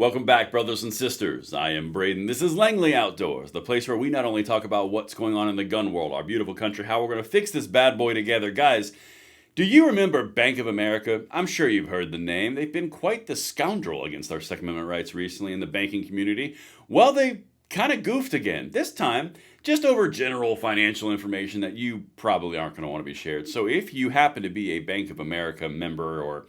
Welcome back, brothers and sisters. I am Braden. This is Langley Outdoors, the place where we not only talk about what's going on in the gun world, our beautiful country, how we're going to fix this bad boy together. Guys, do you remember Bank of America? I'm sure you've heard the name. They've been quite the scoundrel against our Second Amendment rights recently in the banking community. Well, they kind of goofed again. This time, just over general financial information that you probably aren't going to want to be shared. So if you happen to be a Bank of America member or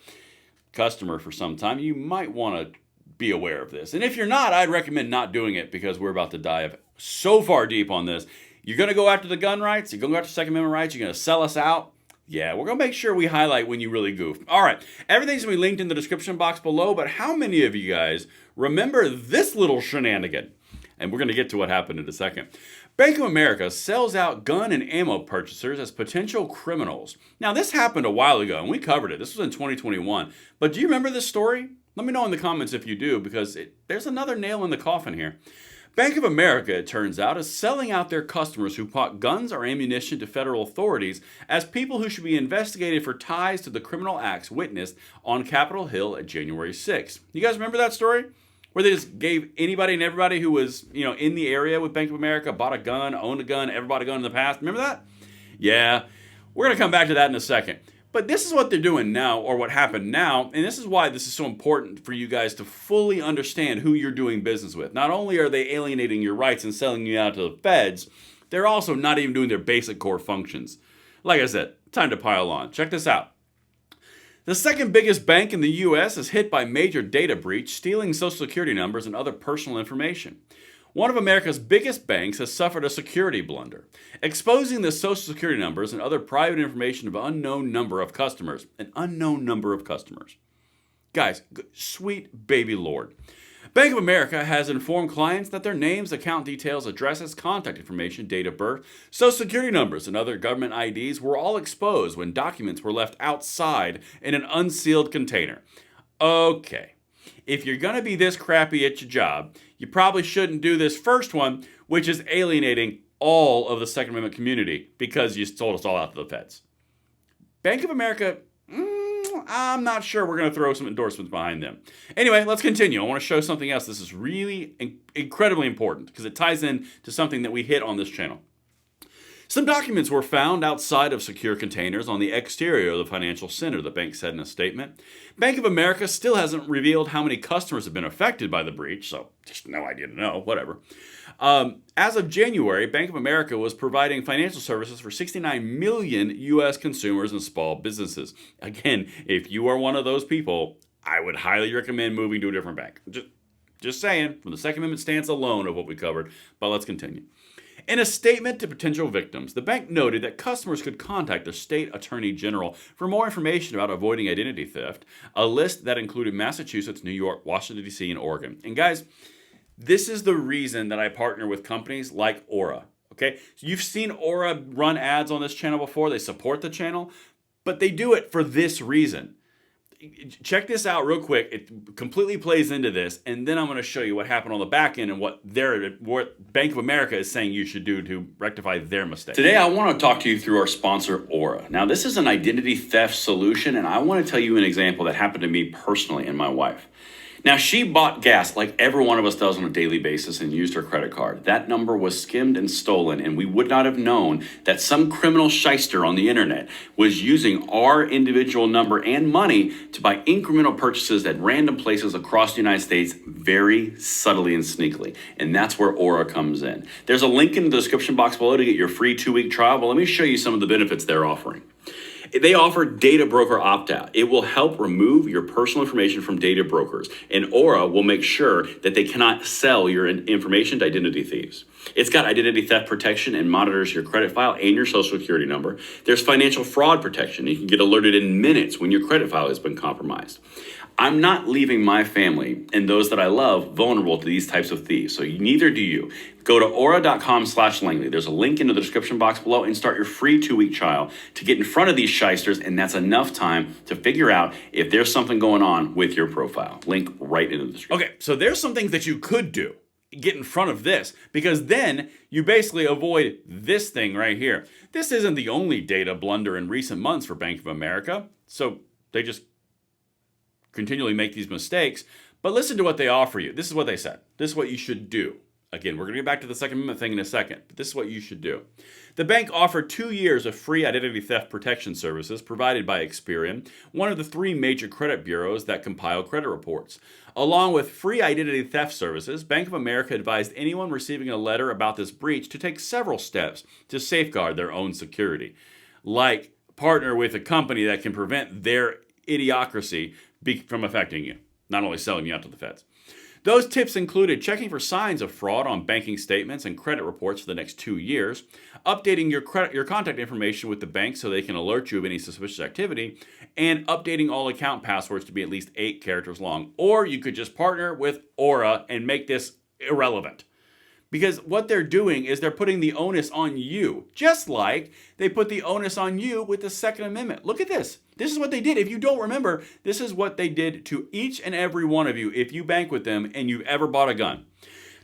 customer for some time, you might want to be aware of this. And if you're not, I'd recommend not doing it because we're about to dive so far deep on this. You're going to go after the gun rights. You're going to go after Second Amendment rights. You're going to sell us out. Yeah, we're going to make sure we highlight when you really goof. All right, everything's going to be linked in the description box below, but how many of you guys remember this little shenanigan? And we're going to get to what happened in a second. Bank of America sells out gun and ammo purchasers as potential criminals. Now, this happened a while ago, and we covered it. This was in 2021. But do you remember this story? Let me know in the comments if you do, because there's another nail in the coffin here. Bank of America, it turns out, is selling out their customers who bought guns or ammunition to federal authorities as people who should be investigated for ties to the criminal acts witnessed on Capitol Hill at January 6th. You guys remember that story? Where they just gave anybody and everybody who was, in the area with Bank of America, bought a gun, owned a gun, ever bought a gun in the past. Remember that? Yeah, we're going to come back to that in a second. But this is what they're doing now, or what happened now, and this is why this is so important for you guys to fully understand who you're doing business with. Not only are they alienating your rights and selling you out to the feds, they're also not even doing their basic core functions. Like I said, time to pile on. Check this out. The second biggest bank in the U.S. is hit by major data breach, stealing Social Security numbers and other personal information. One of America's biggest banks has suffered a security blunder, exposing the Social Security numbers and other private information of an unknown number of customers. An unknown number of customers. Guys, sweet baby Lord. Bank of America has informed clients that their names, account details, addresses, contact information, date of birth, Social Security numbers, and other government IDs were all exposed when documents were left outside in an unsealed container. Okay. If you're going to be this crappy at your job, you probably shouldn't do this first one, which is alienating all of the Second Amendment community because you sold us all out to the feds. Bank of America, I'm not sure we're going to throw some endorsements behind them. Anyway, let's continue. I want to show something else. This is really incredibly important because it ties in to something that we hit on this channel. Some documents were found outside of secure containers on the exterior of the financial center, the bank said in a statement. Bank of America still hasn't revealed how many customers have been affected by the breach, so just no idea to know, whatever. As of January, Bank of America was providing financial services for 69 million U.S. consumers and small businesses. Again, if you are one of those people, I would highly recommend moving to a different bank. Just saying, from the Second Amendment stance alone of what we covered, but let's continue. In a statement to potential victims, the bank noted that customers could contact the state attorney general for more information about avoiding identity theft, a list that included Massachusetts, New York, Washington, D.C., and Oregon. And guys, this is the reason that I partner with companies like Aura. Okay, so you've seen Aura run ads on this channel before. They support the channel, but they do it for this reason. Check this out real quick. It completely plays into this, and then I'm going to show you what happened on the back end and what Bank of America is saying you should do to rectify their mistake. Today, I want to talk to you through our sponsor, Aura. Now, this is an identity theft solution, and I want to tell you an example that happened to me personally and my wife. Now, she bought gas like every one of us does on a daily basis and used her credit card. That number was skimmed and stolen, and we would not have known that some criminal shyster on the internet was using our individual number and money to buy incremental purchases at random places across the United States very subtly and sneakily. And that's where Aura comes in. There's a link in the description box below to get your free 2-week trial, but let me show you some of the benefits they're offering. They offer data broker opt-out. It will help remove your personal information from data brokers, and Aura will make sure that they cannot sell your information to identity thieves. It's got identity theft protection and monitors your credit file and your social security number. There's financial fraud protection. You can get alerted in minutes when your credit file has been compromised. I'm not leaving my family and those that I love vulnerable to these types of thieves, so neither do you. Go to aura.com/Langley. There's a link in the description box below and start your free 2-week trial to get in front of these shysters, and that's enough time to figure out if there's something going on with your profile. Link right in the description. Okay, so there's some things that you could do. Get in front of this, because then you basically avoid this thing right here. This isn't the only data blunder in recent months for Bank of America, so they just continually make these mistakes. But listen to what they offer you. This is what they said. This is what you should do. Again, we're going to get back to the Second Amendment thing in a second, but this is what you should do. The bank offered 2 years of free identity theft protection services provided by Experian, one of the 3 major credit bureaus that compile credit reports. Along with free identity theft services, Bank of America advised anyone receiving a letter about this breach to take several steps to safeguard their own security, like partner with a company that can prevent their idiocracy from affecting you, not only selling you out to the feds. Those tips included checking for signs of fraud on banking statements and credit reports for the next 2 years, updating your contact information with the bank so they can alert you of any suspicious activity, and updating all account passwords to be at least 8 characters long. Or you could just partner with Aura and make this irrelevant. Because what they're doing is they're putting the onus on you, just like they put the onus on you with the Second Amendment. Look at this. This is what they did. If you don't remember, this is what they did to each and every one of you if you bank with them and you've ever bought a gun.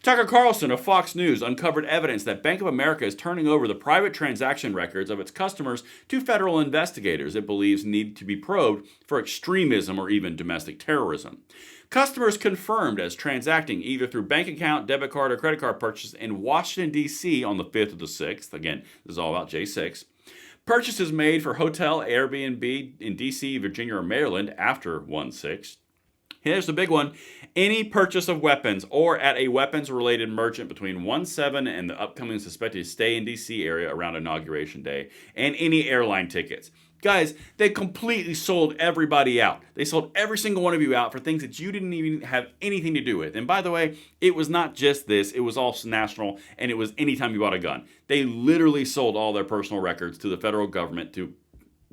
Tucker Carlson of Fox News uncovered evidence that Bank of America is turning over the private transaction records of its customers to federal investigators it believes need to be probed for extremism or even domestic terrorism. Customers confirmed as transacting either through bank account, debit card, or credit card purchases in Washington, D.C. on the 5th of the 6th. Again, this is all about J6. Purchases made for hotel, Airbnb in D.C., Virginia, or Maryland after 1/6. Here's the big one. Any purchase of weapons or at a weapons-related merchant between 1/7 and the upcoming suspected stay in D.C. area around Inauguration Day, and any airline tickets. Guys, they completely sold everybody out. They sold every single one of you out for things that you didn't even have anything to do with. And by the way, it was not just this. It was also national, and it was anytime you bought a gun. They literally sold all their personal records to the federal government to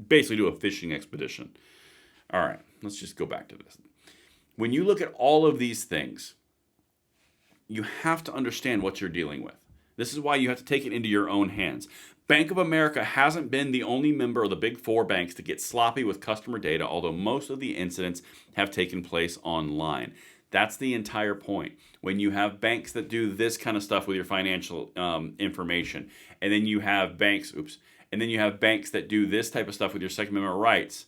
basically do a fishing expedition. All right, let's just go back to this. When you look at all of these things, you have to understand what you're dealing with. This is why you have to take it into your own hands. Bank of America hasn't been the only member of the big 4 banks to get sloppy with customer data, although most of the incidents have taken place online. That's the entire point. When you have banks that do this kind of stuff with your financial information, and then you have banks, that do this type of stuff with your Second Amendment rights.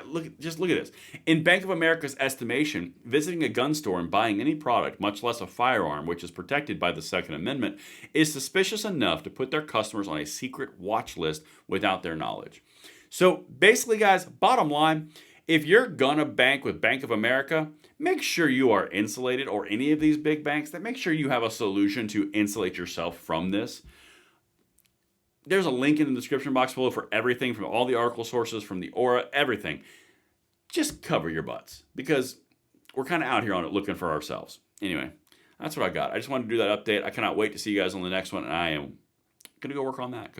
Look at this. In Bank of America's estimation, visiting a gun store and buying any product, much less a firearm, which is protected by the Second Amendment, is suspicious enough to put their customers on a secret watch list without their knowledge. So basically, guys, bottom line, if you're gonna bank with Bank of America, make sure you are insulated, or any of these big banks, that make sure you have a solution to insulate yourself from this. There's a link in the description box below for everything, from all the article sources, from the Aura, everything. Just cover your butts, because we're kind of out here on it looking for ourselves. Anyway, that's what I got. I just wanted to do that update. I cannot wait to see you guys on the next one, and I am going to go work on that.